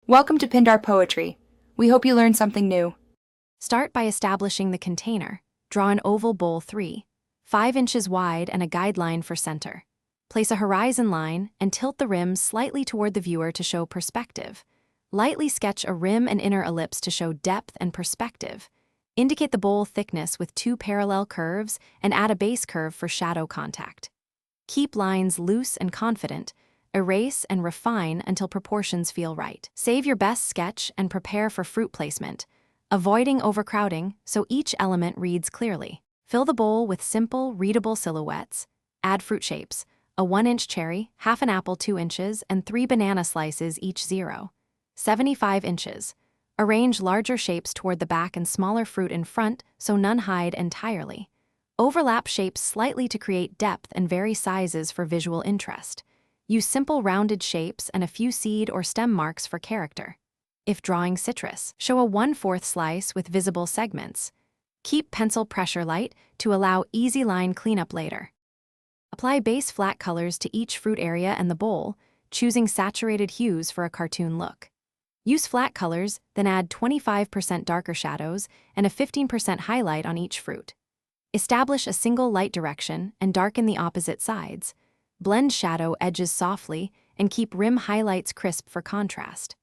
Welcome to Pindar Poetry. We hope you learned something new. Start by establishing the container. Draw an oval bowl 5 inches wide and a guideline for center. Place a horizon line and tilt the rim slightly toward the viewer to show perspective. Lightly sketch a rim and inner ellipse to show depth and perspective. Indicate the bowl thickness with 2 parallel curves and add a base curve for shadow contact. Keep lines loose and confident. Erase and refine until proportions feel right. Save your best sketch and prepare for fruit placement, avoiding overcrowding so each element reads clearly. Fill the bowl with simple, readable silhouettes. Add fruit shapes: a 1-inch cherry, half an apple 2 inches, and 3 banana slices each 0.75 inches. Arrange larger shapes toward the back and smaller fruit in front so none hide entirely. Overlap shapes slightly to create depth and vary sizes for visual interest. Use simple rounded shapes and a few seed or stem marks for character. If drawing citrus, show a 1/4 slice with visible segments. Keep pencil pressure light to allow easy line cleanup later. Apply base flat colors to each fruit area and the bowl, choosing saturated hues for a cartoon look. Use flat colors, then add 25% darker shadows and a 15% highlight on each fruit. Establish a single light direction and darken the opposite sides. Blend shadow edges softly and keep rim highlights crisp for contrast.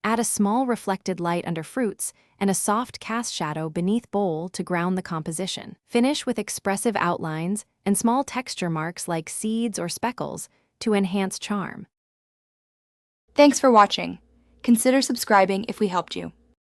Add a small reflected light under fruits and a soft cast shadow beneath bowl to ground the composition. Finish with expressive outlines and small texture marks like seeds or speckles to enhance charm. Thanks for watching. Consider subscribing if we helped you.